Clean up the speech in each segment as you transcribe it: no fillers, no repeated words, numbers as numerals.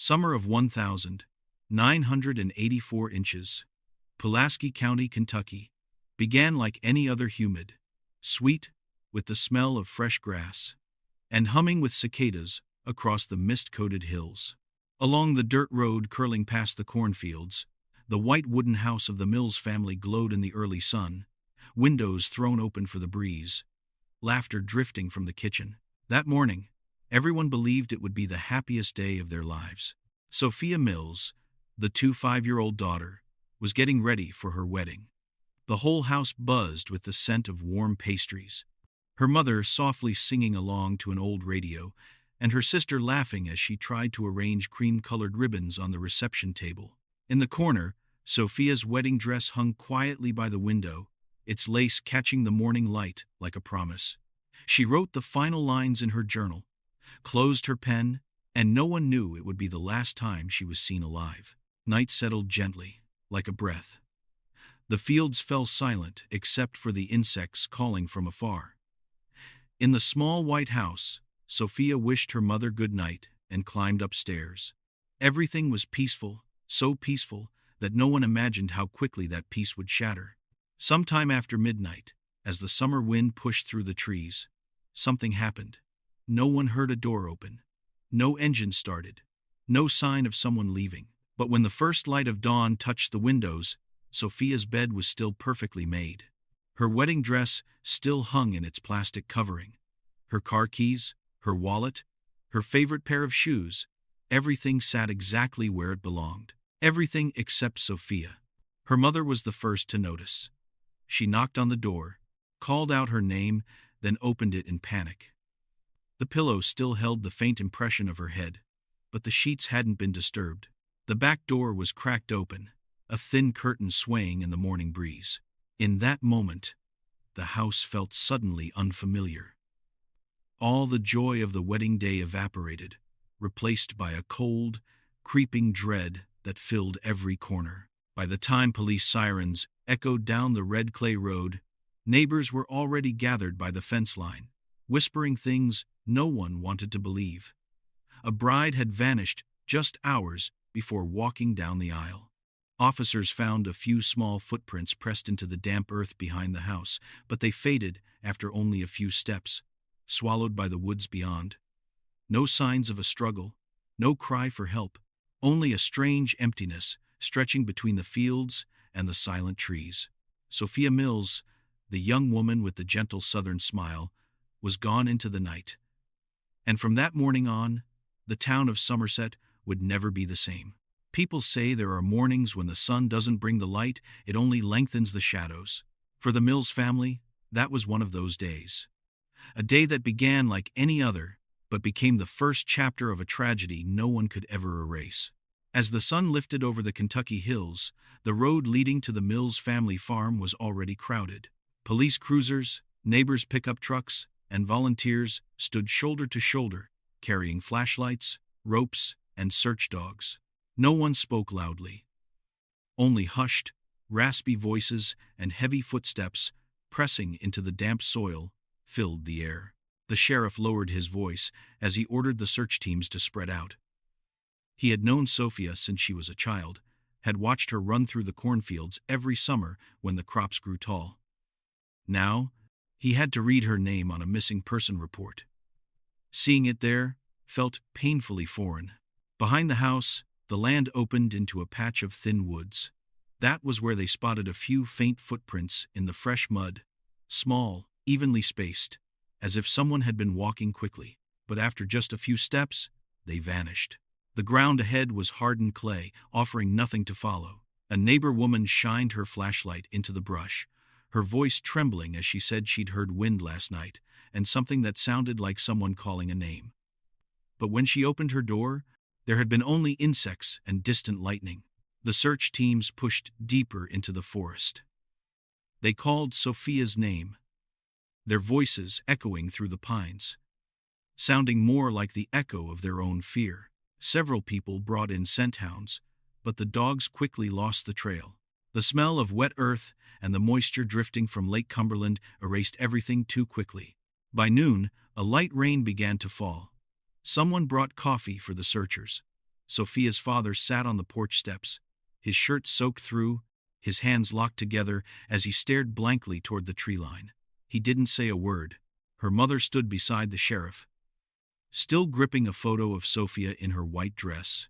Summer of 1,984 inches. Pulaski County, Kentucky. Began like any other humid, sweet, with the smell of fresh grass, and humming with cicadas across the mist-coated hills. Along the dirt road curling past the cornfields, the white wooden house of the Mills family glowed in the early sun, windows thrown open for the breeze, laughter drifting from the kitchen. That morning, everyone believed it would be the happiest day of their lives. Sophia Mills, the 5-year-old daughter, was getting ready for her wedding. The whole house buzzed with the scent of warm pastries, her mother softly singing along to an old radio, and her sister laughing as she tried to arrange cream-colored ribbons on the reception table. In the corner, Sophia's wedding dress hung quietly by the window, its lace catching the morning light like a promise. She wrote the final lines in her journal, closed her pen, and no one knew it would be the last time she was seen alive. Night settled gently, like a breath. The fields fell silent except for the insects calling from afar. In the small white house, Sophia wished her mother good night and climbed upstairs. Everything was peaceful, so peaceful that no one imagined how quickly that peace would shatter. Sometime after midnight, as the summer wind pushed through the trees, something happened. No one heard a door open. No engine started. No sign of someone leaving. But when the first light of dawn touched the windows, Sophia's bed was still perfectly made. Her wedding dress still hung in its plastic covering. Her car keys, her wallet, her favorite pair of shoes, everything sat exactly where it belonged. Everything except Sophia. Her mother was the first to notice. She knocked on the door, called out her name, then opened it in panic. The pillow still held the faint impression of her head, but the sheets hadn't been disturbed. The back door was cracked open, a thin curtain swaying in the morning breeze. In that moment, the house felt suddenly unfamiliar. All the joy of the wedding day evaporated, replaced by a cold, creeping dread that filled every corner. By the time police sirens echoed down the red clay road, neighbors were already gathered by the fence line, whispering things no one wanted to believe. A bride had vanished just hours before walking down the aisle. Officers found a few small footprints pressed into the damp earth behind the house, but they faded after only a few steps, swallowed by the woods beyond. No signs of a struggle, no cry for help, only a strange emptiness stretching between the fields and the silent trees. Sophia Mills, the young woman with the gentle southern smile, was gone into the night. And from that morning on, the town of Somerset would never be the same. People say there are mornings when the sun doesn't bring the light, it only lengthens the shadows. For the Mills family, that was one of those days. A day that began like any other, but became the first chapter of a tragedy no one could ever erase. As the sun lifted over the Kentucky hills, the road leading to the Mills family farm was already crowded. Police cruisers, neighbors' pickup trucks, and volunteers stood shoulder to shoulder, carrying flashlights, ropes, and search dogs. No one spoke loudly. Only hushed, raspy voices and heavy footsteps, pressing into the damp soil, filled the air. The sheriff lowered his voice as he ordered the search teams to spread out. He had known Sophia since she was a child, had watched her run through the cornfields every summer when the crops grew tall. Now, he had to read her name on a missing person report. Seeing it there felt painfully foreign. Behind the house, the land opened into a patch of thin woods. That was where they spotted a few faint footprints in the fresh mud, small, evenly spaced, as if someone had been walking quickly. But after just a few steps, they vanished. The ground ahead was hardened clay, offering nothing to follow. A neighbor woman shined her flashlight into the brush, her voice trembling as she said she'd heard wind last night, and something that sounded like someone calling a name. But when she opened her door, there had been only insects and distant lightning. The search teams pushed deeper into the forest. They called Sophia's name, their voices echoing through the pines, sounding more like the echo of their own fear. Several people brought in scent hounds, but the dogs quickly lost the trail. The smell of wet earth and the moisture drifting from Lake Cumberland erased everything too quickly. By noon, a light rain began to fall. Someone brought coffee for the searchers. Sophia's father sat on the porch steps, his shirt soaked through, his hands locked together as he stared blankly toward the tree line. He didn't say a word. Her mother stood beside the sheriff, still gripping a photo of Sophia in her white dress,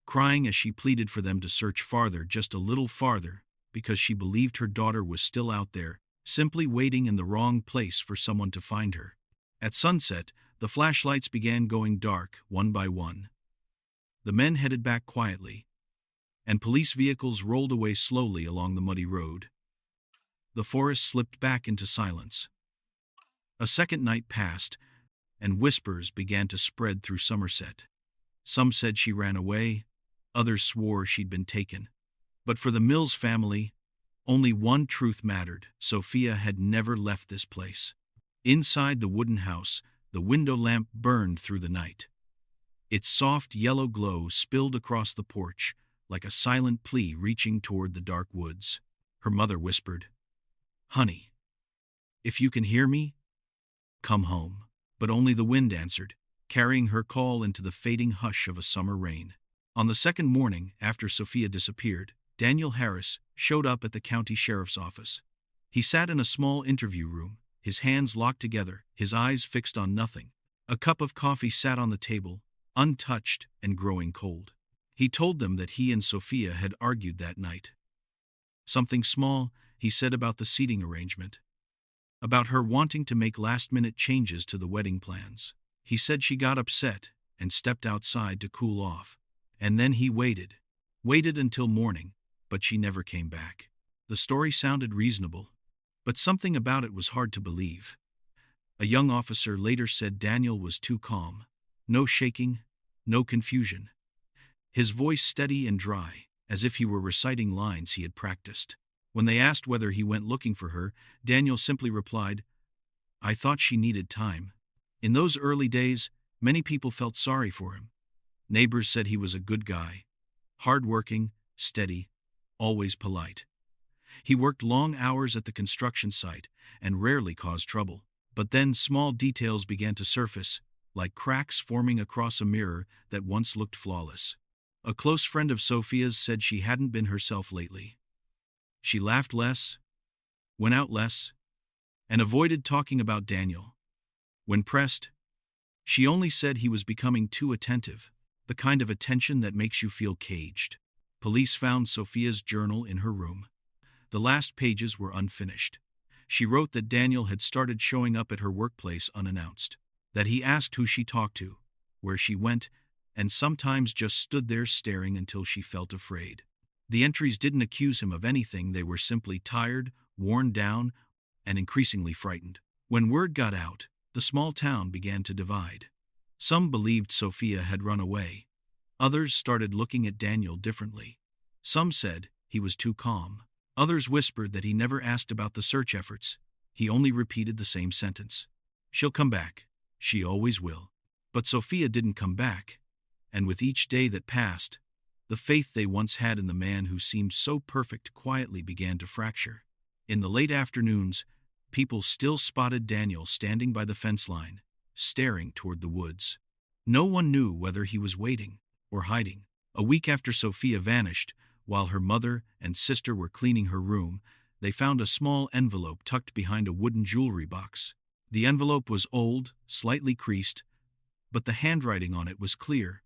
crying as she pleaded for them to search farther, just a little farther, because she believed her daughter was still out there, simply waiting in the wrong place for someone to find her. At sunset, the flashlights began going dark, one by one. The men headed back quietly, and police vehicles rolled away slowly along the muddy road. The forest slipped back into silence. A second night passed, and whispers began to spread through Somerset. Some said she ran away, others swore she'd been taken. But for the Mills family, only one truth mattered: Sophia had never left this place. Inside the wooden house, the window lamp burned through the night. Its soft yellow glow spilled across the porch, like a silent plea reaching toward the dark woods. Her mother whispered, "Honey, if you can hear me, come home." But only the wind answered, carrying her call into the fading hush of a summer rain. On the second morning after Sophia disappeared, Daniel Harris showed up at the county sheriff's office. He sat in a small interview room, his hands locked together, his eyes fixed on nothing. A cup of coffee sat on the table, untouched and growing cold. He told them that he and Sophia had argued that night. Something small, he said, about the seating arrangement, about her wanting to make last-minute changes to the wedding plans. He said she got upset and stepped outside to cool off. And then he waited until morning, but she never came back. The story sounded reasonable, but something about it was hard to believe. A young officer later said Daniel was too calm. No shaking, no confusion. His voice steady and dry, as if he were reciting lines he had practiced. When they asked whether he went looking for her, Daniel simply replied, "I thought she needed time." In those early days, many people felt sorry for him. Neighbors said he was a good guy, hard-working, steady, always polite. He worked long hours at the construction site and rarely caused trouble. But then small details began to surface, like cracks forming across a mirror that once looked flawless. A close friend of Sophia's said she hadn't been herself lately. She laughed less, went out less, and avoided talking about Daniel. When pressed, she only said he was becoming too attentive, the kind of attention that makes you feel caged. Police found Sophia's journal in her room. The last pages were unfinished. She wrote that Daniel had started showing up at her workplace unannounced, that he asked who she talked to, where she went, and sometimes just stood there staring until she felt afraid. The entries didn't accuse him of anything. They were simply tired, worn down, and increasingly frightened. When word got out, the small town began to divide. Some believed Sophia had run away. Others started looking at Daniel differently. Some said he was too calm. Others whispered that he never asked about the search efforts. He only repeated the same sentence. "She'll come back. She always will." But Sophia didn't come back. And with each day that passed, the faith they once had in the man who seemed so perfect quietly began to fracture. In the late afternoons, people still spotted Daniel standing by the fence line, staring toward the woods. No one knew whether he was waiting or hiding. A week after Sophia vanished, while her mother and sister were cleaning her room, they found a small envelope tucked behind a wooden jewelry box. The envelope was old, slightly creased, but the handwriting on it was clear.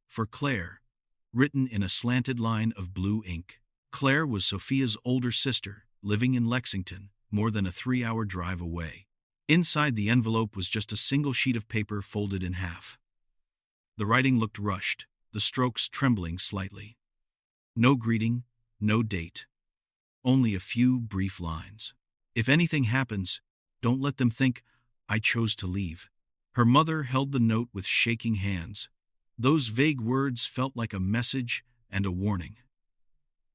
For Claire, written in a slanted line of blue ink. Claire was Sophia's older sister, living in Lexington, more than a 3-hour drive away. Inside the envelope was just a single sheet of paper folded in half. The writing looked rushed, the strokes trembling slightly. No greeting, no date. Only a few brief lines. "If anything happens, don't let them think I chose to leave." Her mother held the note with shaking hands. Those vague words felt like a message and a warning.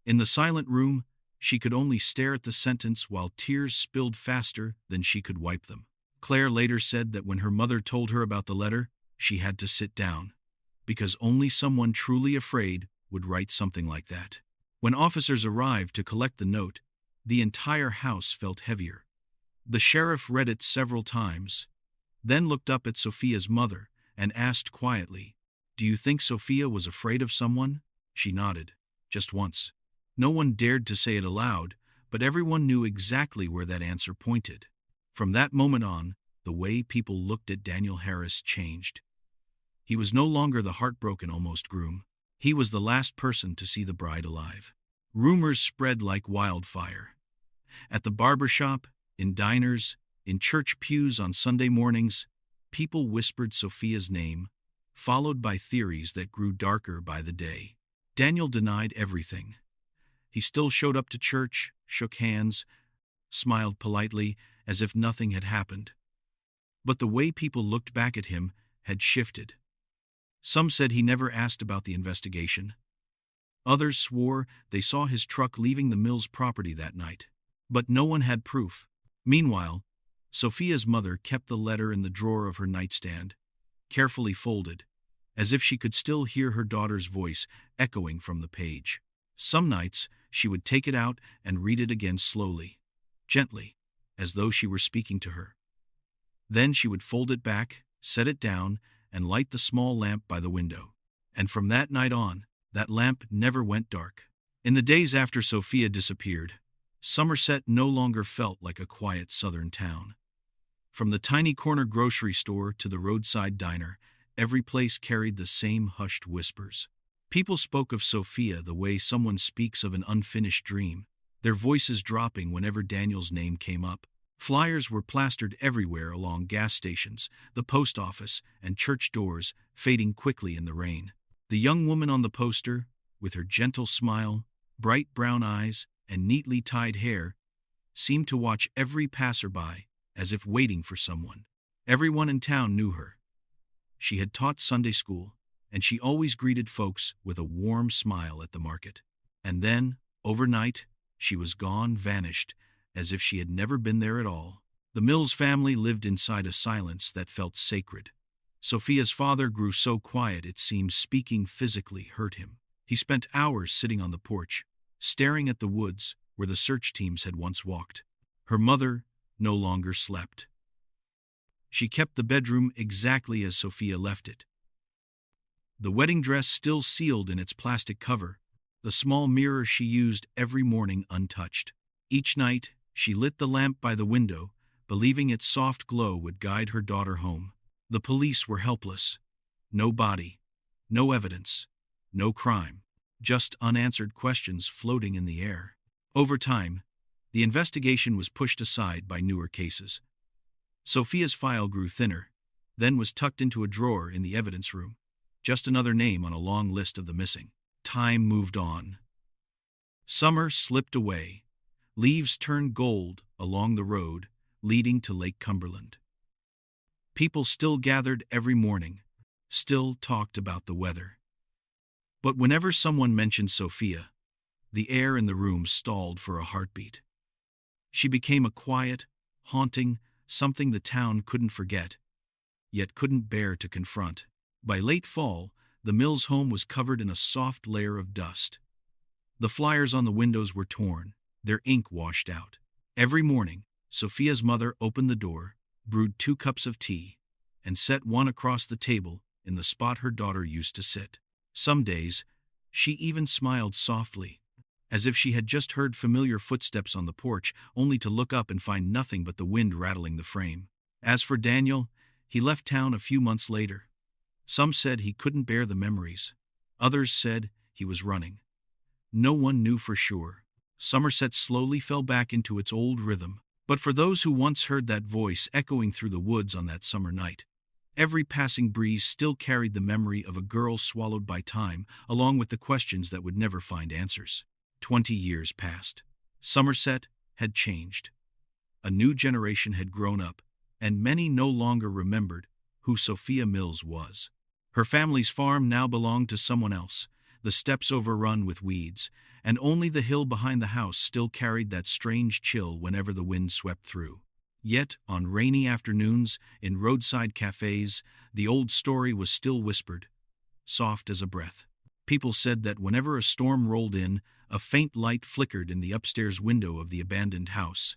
In the silent room, she could only stare at the sentence while tears spilled faster than she could wipe them. Claire later said that when her mother told her about the letter, she had to sit down, because only someone truly afraid would write something like that. When officers arrived to collect the note, the entire house felt heavier. The sheriff read it several times, then looked up at Sophia's mother and asked quietly, "Do you think Sophia was afraid of someone?" She nodded. "Just once." No one dared to say it aloud, but everyone knew exactly where that answer pointed. From that moment on, the way people looked at Daniel Harris changed. He was no longer the heartbroken almost groom. He was the last person to see the bride alive. Rumors spread like wildfire. At the barber shop, in diners, in church pews on Sunday mornings, people whispered Sophia's name, followed by theories that grew darker by the day. Daniel denied everything. He still showed up to church, shook hands, smiled politely, as if nothing had happened. But the way people looked back at him had shifted. Some said he never asked about the investigation. Others swore they saw his truck leaving the mill's property that night. But no one had proof. Meanwhile, Sophia's mother kept the letter in the drawer of her nightstand, carefully folded, as if she could still hear her daughter's voice echoing from the page. Some nights, she would take it out and read it again slowly, gently, as though she were speaking to her. Then she would fold it back, set it down, and light the small lamp by the window. And from that night on, that lamp never went dark. In the days after Sophia disappeared, Somerset no longer felt like a quiet southern town. From the tiny corner grocery store to the roadside diner, every place carried the same hushed whispers. People spoke of Sophia the way someone speaks of an unfinished dream, their voices dropping whenever Daniel's name came up. Flyers were plastered everywhere along gas stations, the post office, and church doors, fading quickly in the rain. The young woman on the poster, with her gentle smile, bright brown eyes, and neatly tied hair, seemed to watch every passerby as if waiting for someone. Everyone in town knew her. She had taught Sunday school, and she always greeted folks with a warm smile at the market. And then, overnight, she was gone, vanished, as if she had never been there at all. The Mills family lived inside a silence that felt sacred. Sophia's father grew so quiet it seemed speaking physically hurt him. He spent hours sitting on the porch, staring at the woods where the search teams had once walked. Her mother no longer slept. She kept the bedroom exactly as Sophia left it. The wedding dress still sealed in its plastic cover, the small mirror she used every morning untouched. Each night, she lit the lamp by the window, believing its soft glow would guide her daughter home. The police were helpless. No body, no evidence, no crime, just unanswered questions floating in the air. Over time, the investigation was pushed aside by newer cases. Sophia's file grew thinner, then was tucked into a drawer in the evidence room, just another name on a long list of the missing. Time moved on. Summer slipped away. Leaves turned gold along the road leading to Lake Cumberland. People still gathered every morning, still talked about the weather. But whenever someone mentioned Sophia, the air in the room stalled for a heartbeat. She became a quiet, haunting, something the town couldn't forget, yet couldn't bear to confront. By late fall, the Mills home was covered in a soft layer of dust. The flyers on the windows were torn, their ink washed out. Every morning, Sophia's mother opened the door, brewed 2 cups of tea, and set one across the table in the spot her daughter used to sit. Some days, she even smiled softly, as if she had just heard familiar footsteps on the porch, only to look up and find nothing but the wind rattling the frame. As for Daniel, he left town a few months later. Some said he couldn't bear the memories. Others said he was running. No one knew for sure. Somerset slowly fell back into its old rhythm. But for those who once heard that voice echoing through the woods on that summer night, every passing breeze still carried the memory of a girl swallowed by time, along with the questions that would never find answers. 20 years passed. Somerset had changed. A new generation had grown up, and many no longer remembered who Sophia Mills was. Her family's farm now belonged to someone else, the steps overrun with weeds, and only the hill behind the house still carried that strange chill whenever the wind swept through. Yet, on rainy afternoons, in roadside cafes, the old story was still whispered, soft as a breath. People said that whenever a storm rolled in, a faint light flickered in the upstairs window of the abandoned house.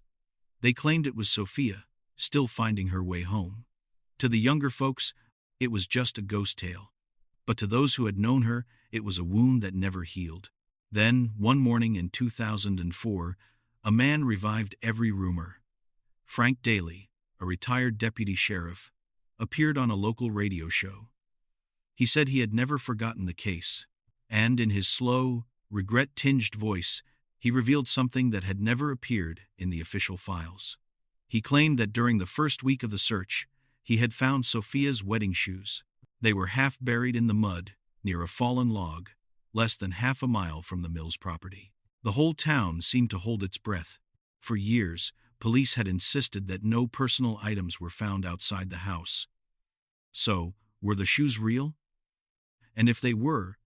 They claimed it was Sophia, still finding her way home. To the younger folks, it was just a ghost tale. but to those who had known her, it was a wound that never healed. Then, one morning in 2004, a man revived every rumor. Frank Daly, a retired deputy sheriff, appeared on a local radio show. He said he had never forgotten the case, and in his slow, regret-tinged voice, he revealed something that had never appeared in the official files. He claimed that during the first week of the search, he had found Sophia's wedding shoes. They were half buried in the mud near a fallen log, less than half a mile from the Mills property. The whole town seemed to hold its breath. For years, police had insisted that no personal items were found outside the house. So, were the shoes real? And if they were,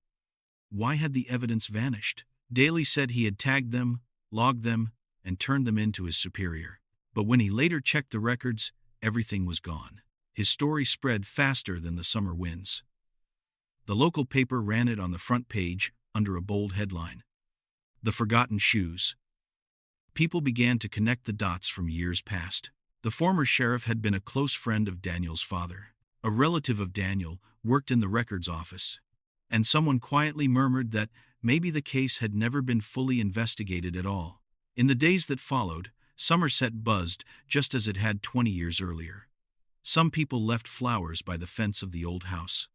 why had the evidence vanished? Daly said he had tagged them, logged them, and turned them in to his superior. But when he later checked the records, everything was gone. His story spread faster than the summer winds. The local paper ran it on the front page under a bold headline: "The Forgotten Shoes." People began to connect the dots from years past. The former sheriff had been a close friend of Daniel's father. A relative of Daniel worked in the records office, and someone quietly murmured that maybe the case had never been fully investigated at all. In the days that followed, Somerset buzzed just as it had 20 years earlier. Some people left flowers by the fence of the old house.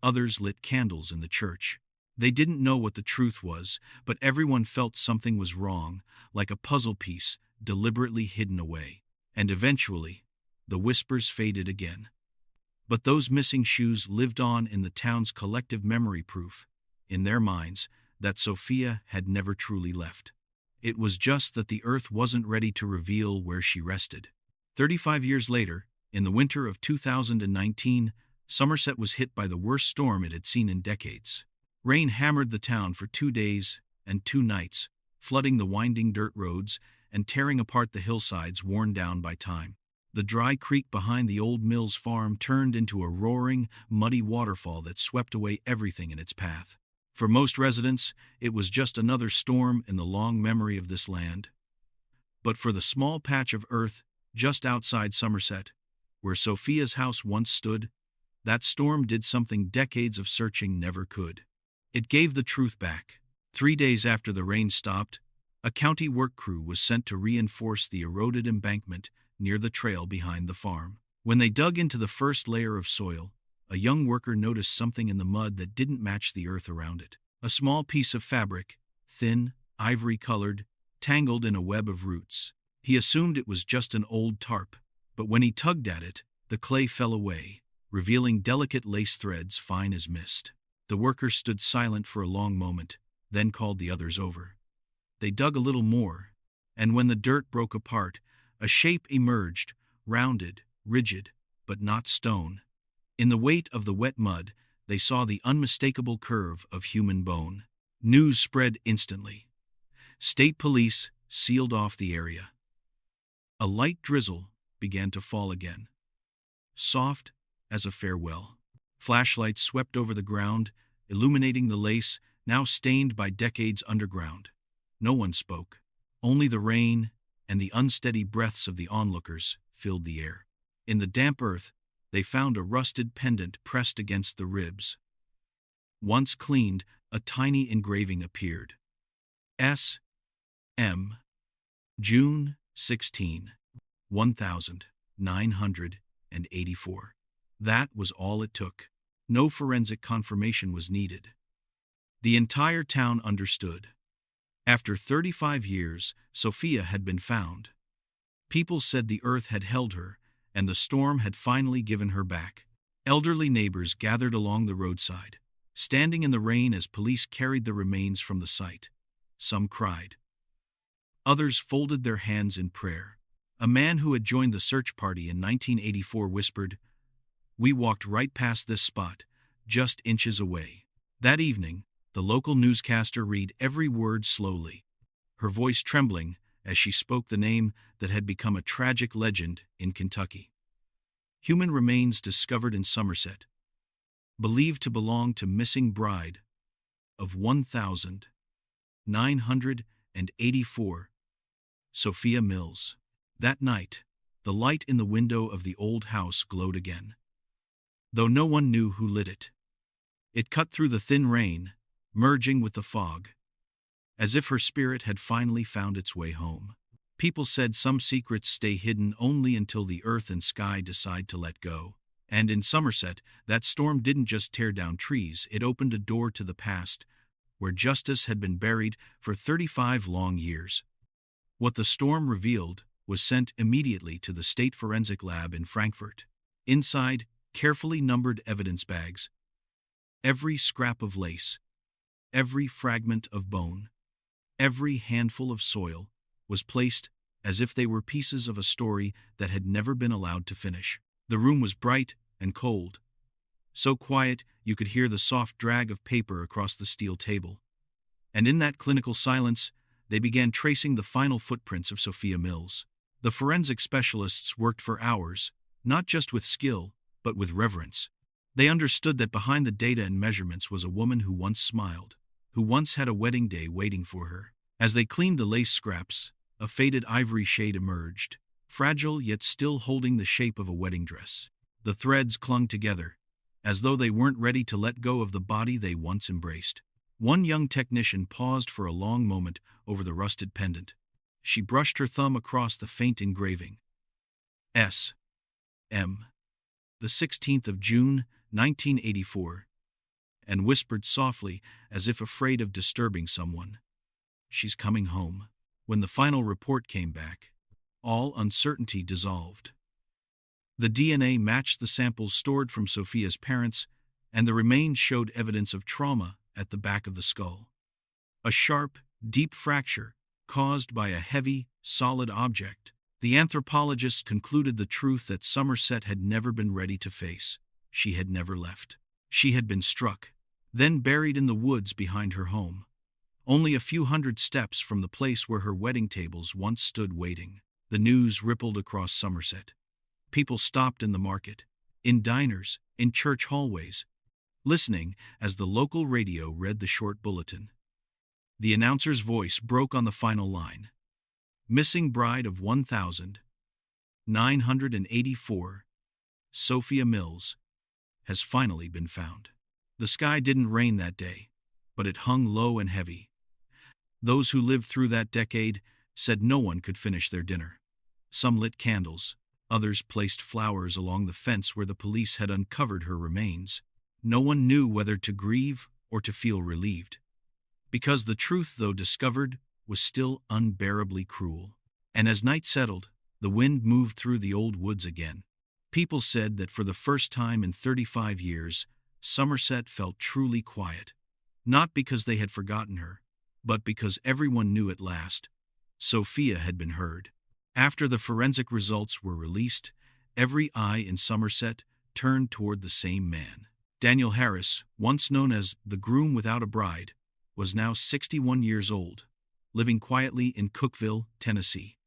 Others lit candles in the church. They didn't know what the truth was, but everyone felt something was wrong, like a puzzle piece deliberately hidden away. And eventually, the whispers faded again. But those missing shoes lived on in the town's collective memory, proof, in their minds, that Sophia had never truly left. It was just that the earth wasn't ready to reveal where she rested. 35 years later, in the winter of 2019, Somerset was hit by the worst storm it had seen in decades. Rain hammered the town for 2 days and 2 nights, flooding the winding dirt roads and tearing apart the hillsides worn down by time. The dry creek behind the old Mills farm turned into a roaring, muddy waterfall that swept away everything in its path. For most residents, it was just another storm in the long memory of this land. But for the small patch of earth just outside Somerset, where Sophia's house once stood, that storm did something decades of searching never could. It gave the truth back. 3 days after the rain stopped, a county work crew was sent to reinforce the eroded embankment near the trail behind the farm. When they dug into the first layer of soil, a young worker noticed something in the mud that didn't match the earth around it. A small piece of fabric, thin, ivory-colored, tangled in a web of roots. He assumed it was just an old tarp, but when he tugged at it, the clay fell away, revealing delicate lace threads fine as mist. The worker stood silent for a long moment, then called the others over. They dug a little more, and when the dirt broke apart, a shape emerged, rounded, rigid, but not stone. In the weight of the wet mud, they saw the unmistakable curve of human bone. News spread instantly. State police sealed off the area. A light drizzle began to fall again, soft as a farewell. Flashlights swept over the ground, illuminating the lace, now stained by decades underground. No one spoke. Only the rain and the unsteady breaths of the onlookers filled the air. In the damp earth, they found a rusted pendant pressed against the ribs. Once cleaned, a tiny engraving appeared. S. M. June 16, 1984. That was all it took. No forensic confirmation was needed. The entire town understood. After 35 years, Sophia had been found. People said the earth had held her, and the storm had finally given her back. Elderly neighbors gathered along the roadside, standing in the rain as police carried the remains from the site. Some cried. Others folded their hands in prayer. A man who had joined the search party in 1984 whispered, "We walked right past this spot, just inches away." That evening, the local newscaster read every word slowly, her voice trembling as she spoke the name that had become a tragic legend in Kentucky. Human remains discovered in Somerset, believed to belong to missing bride of 1984, Sophia Mills. That night, the light in the window of the old house glowed again, though no one knew who lit it. It cut through the thin rain, merging with the fog, as if her spirit had finally found its way home. People said some secrets stay hidden only until the earth and sky decide to let go. And in Somerset, that storm didn't just tear down trees, it opened a door to the past, where justice had been buried for 35 long years. What the storm revealed was sent immediately to the State Forensic Lab in Frankfurt. Inside, carefully numbered evidence bags, every scrap of lace, every fragment of bone, every handful of soil was placed as if they were pieces of a story that had never been allowed to finish. The room was bright and cold, so quiet you could hear the soft drag of paper across the steel table. And in that clinical silence, they began tracing the final footprints of Sophia Mills. The forensic specialists worked for hours, not just with skill, but with reverence. They understood that behind the data and measurements was a woman who once smiled, who once had a wedding day waiting for her. As they cleaned the lace scraps, a faded ivory shade emerged, fragile yet still holding the shape of a wedding dress. The threads clung together, as though they weren't ready to let go of the body they once embraced. One young technician paused for a long moment over the rusted pendant. She brushed her thumb across the faint engraving. S.M. The 16th of June, 1984, and whispered softly, as if afraid of disturbing someone, "She's coming home." When the final report came back, all uncertainty dissolved. The DNA matched the samples stored from Sophia's parents, and the remains showed evidence of trauma at the back of the skull. A sharp, deep fracture caused by a heavy, solid object. The anthropologists concluded the truth that Somerset had never been ready to face. She had never left. She had been struck, then buried in the woods behind her home, only a few hundred steps from the place where her wedding tables once stood waiting. The news rippled across Somerset. People stopped in the market, in diners, in church hallways, listening as the local radio read the short bulletin. The announcer's voice broke on the final line. "Missing bride of 1,984, Sophia Mills, has finally been found." The sky didn't rain that day, but it hung low and heavy. Those who lived through that decade said no one could finish their dinner. Some lit candles, others placed flowers along the fence where the police had uncovered her remains. No one knew whether to grieve or to feel relieved, because the truth, though discovered, was still unbearably cruel. And as night settled, the wind moved through the old woods again. People said that for the first time in 35 years, Somerset felt truly quiet, not because they had forgotten her, but because everyone knew at last Sophia had been heard. After the forensic results were released, every eye in Somerset turned toward the same man. Daniel Harris, once known as the groom without a bride, was now 61 years old, living quietly in Cookeville, Tennessee.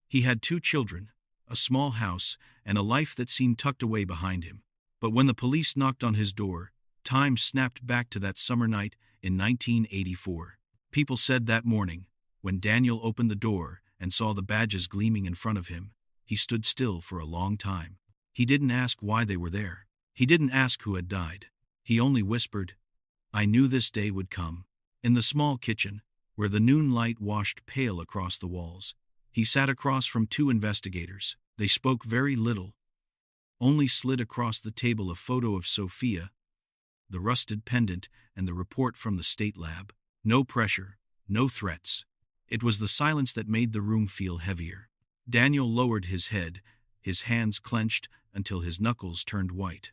He had 2 children, a small house, and a life that seemed tucked away behind him. But when the police knocked on his door, time snapped back to that summer night in 1984. People said that morning, when Daniel opened the door and saw the badges gleaming in front of him, he stood still for a long time. He didn't ask why they were there. He didn't ask who had died. He only whispered, "I knew this day would come." In the small kitchen, where the noon light washed pale across the walls, he sat across from 2 investigators. They spoke very little, only slid across the table a photo of Sophia, the rusted pendant, and the report from the state lab. No pressure, no threats. It was the silence that made the room feel heavier. Daniel lowered his head, his hands clenched until his knuckles turned white.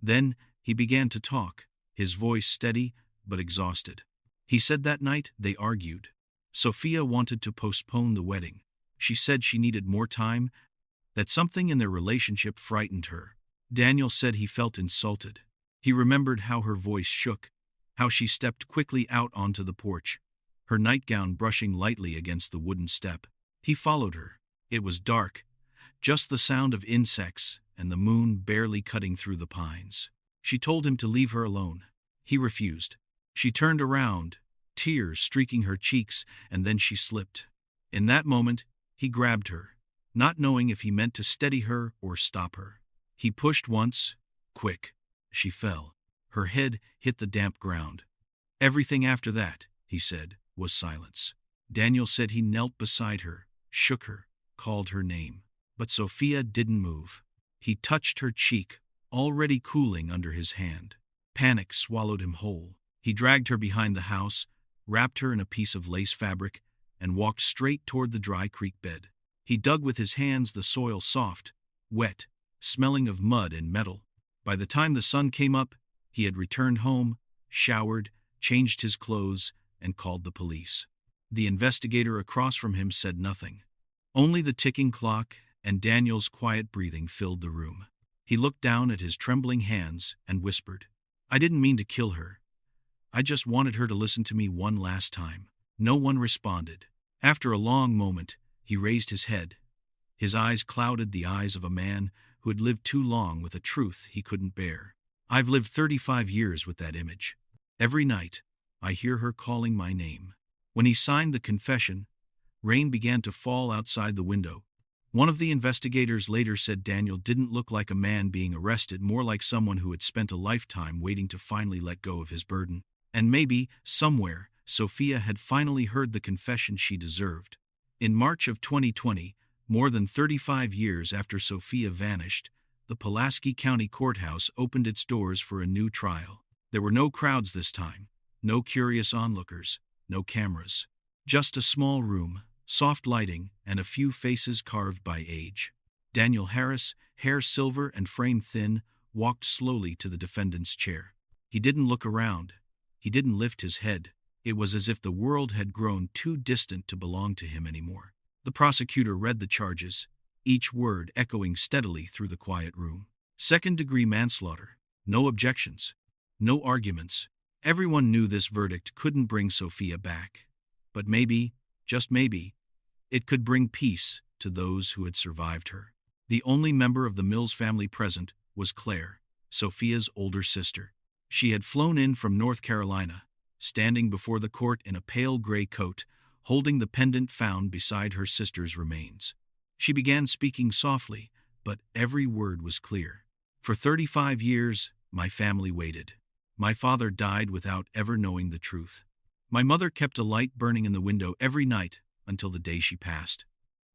Then he began to talk, his voice steady but exhausted. He said that night they argued. Sophia wanted to postpone the wedding. She said she needed more time, that something in their relationship frightened her. Daniel said he felt insulted. He remembered how her voice shook, how she stepped quickly out onto the porch, her nightgown brushing lightly against the wooden step. He followed her. It was dark, just the sound of insects and the moon barely cutting through the pines. She told him to leave her alone. He refused. She turned around, tears streaking her cheeks, and then she slipped. In that moment, he grabbed her, not knowing if he meant to steady her or stop her. He pushed once, quick. She fell. Her head hit the damp ground. Everything after that, he said, was silence. Daniel said he knelt beside her, shook her, called her name. But Sophia didn't move. He touched her cheek, already cooling under his hand. Panic swallowed him whole. He dragged her behind the house, wrapped her in a piece of lace fabric, and walked straight toward the dry creek bed. He dug with his hands the soil soft, wet, smelling of mud and metal. By the time the sun came up, he had returned home, showered, changed his clothes, and called the police. The investigator across from him said nothing. Only the ticking clock and Daniel's quiet breathing filled the room. He looked down at his trembling hands and whispered, "I didn't mean to kill her. I just wanted her to listen to me one last time." No one responded. After a long moment, he raised his head. His eyes clouded the eyes of a man who had lived too long with a truth he couldn't bear. "I've lived 35 years with that image. Every night, I hear her calling my name." When he signed the confession, rain began to fall outside the window. One of the investigators later said Daniel didn't look like a man being arrested, more like someone who had spent a lifetime waiting to finally let go of his burden. And maybe, somewhere, Sophia had finally heard the confession she deserved. In March of 2020, more than 35 years after Sophia vanished, the Pulaski County Courthouse opened its doors for a new trial. There were no crowds this time, no curious onlookers, no cameras. Just a small room, soft lighting, and a few faces carved by age. Daniel Harris, hair silver and frame thin, walked slowly to the defendant's chair. He didn't look around. He didn't lift his head. It was as if the world had grown too distant to belong to him anymore. The prosecutor read the charges, each word echoing steadily through the quiet room. Second-degree manslaughter. No objections. No arguments. Everyone knew this verdict couldn't bring Sophia back. But maybe, just maybe, it could bring peace to those who had survived her. The only member of the Mills family present was Claire, Sophia's older sister. She had flown in from North Carolina, standing before the court in a pale gray coat, holding the pendant found beside her sister's remains. She began speaking softly, but every word was clear. "For 35 years, my family waited. My father died without ever knowing the truth. My mother kept a light burning in the window every night until the day she passed.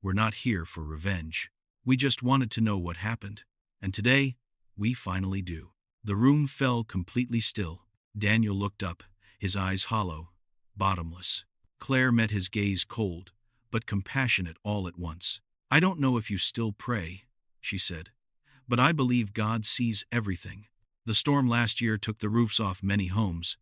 We're not here for revenge. We just wanted to know what happened. And today, we finally do." The room fell completely still. Daniel looked up, his eyes hollow, bottomless. Claire met his gaze cold, but compassionate all at once. "I don't know if you still pray," she said, "but I believe God sees everything. The storm last year took the roofs off many homes,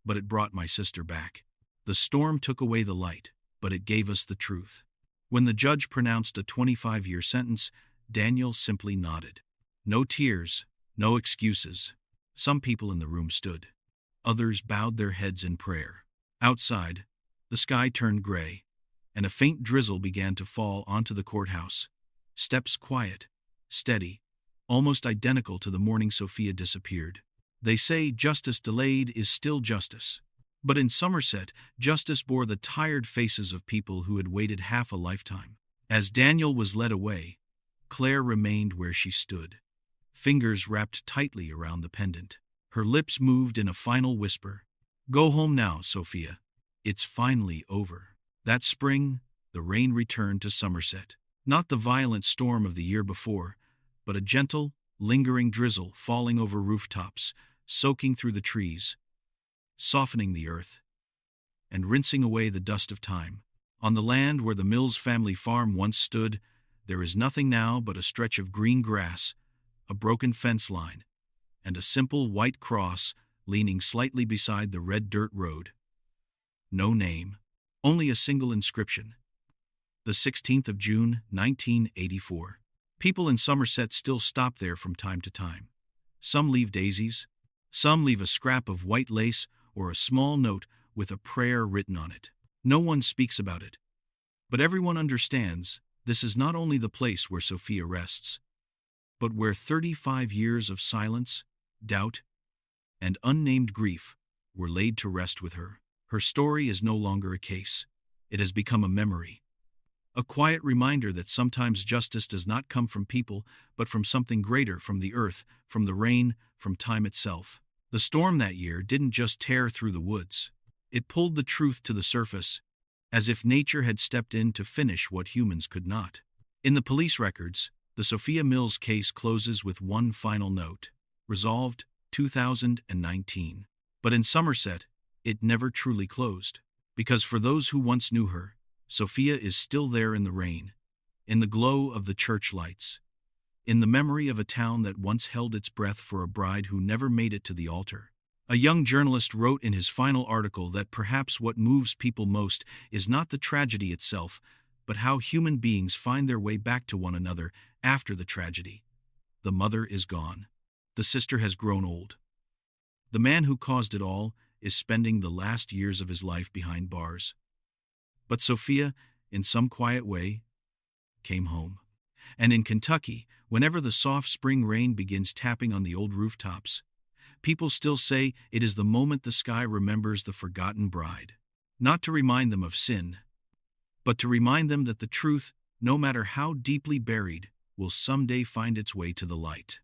but it brought my sister back. The storm took away the light, but it gave us the truth." When the judge pronounced a 25-year sentence, Daniel simply nodded. No tears, no excuses. Some people in the room stood. Others bowed their heads in prayer. Outside, the sky turned gray, and a faint drizzle began to fall onto the courthouse. Steps quiet, steady, almost identical to the morning Sophia disappeared. They say justice delayed is still justice. But in Somerset, justice bore the tired faces of people who had waited half a lifetime. As Daniel was led away, Claire remained where she stood, fingers wrapped tightly around the pendant. Her lips moved in a final whisper. "Go home now, Sophia. It's finally over." That spring, the rain returned to Somerset. Not the violent storm of the year before, but a gentle, lingering drizzle falling over rooftops, soaking through the trees, softening the earth, and rinsing away the dust of time. On the land where the Mills family farm once stood, there is nothing now but a stretch of green grass, a broken fence line, and a simple white cross leaning slightly beside the red dirt road. No name, only a single inscription. The 16th of June, 1984. People in Somerset still stop there from time to time. Some leave daisies, some leave a scrap of white lace or a small note with a prayer written on it. No one speaks about it, but everyone understands this is not only the place where Sophia rests, but where 35 years of silence, doubt, and unnamed grief were laid to rest with her. Her story is no longer a case. It has become a memory. A quiet reminder that sometimes justice does not come from people, but from something greater, from the earth, from the rain, from time itself. The storm that year didn't just tear through the woods. It pulled the truth to the surface, as if nature had stepped in to finish what humans could not. In the police records, the Sophia Mills case closes with one final note: resolved, 2019. But in Somerset, it never truly closed. Because for those who once knew her, Sophia is still there in the rain, in the glow of the church lights, in the memory of a town that once held its breath for a bride who never made it to the altar. A young journalist wrote in his final article that perhaps what moves people most is not the tragedy itself, but how human beings find their way back to one another after the tragedy. The mother is gone. The sister has grown old. The man who caused it all is spending the last years of his life behind bars. But Sophia, in some quiet way, came home. And in Kentucky, whenever the soft spring rain begins tapping on the old rooftops, people still say it is the moment the sky remembers the forgotten bride. Not to remind them of sin, but to remind them that the truth, no matter how deeply buried, will someday find its way to the light.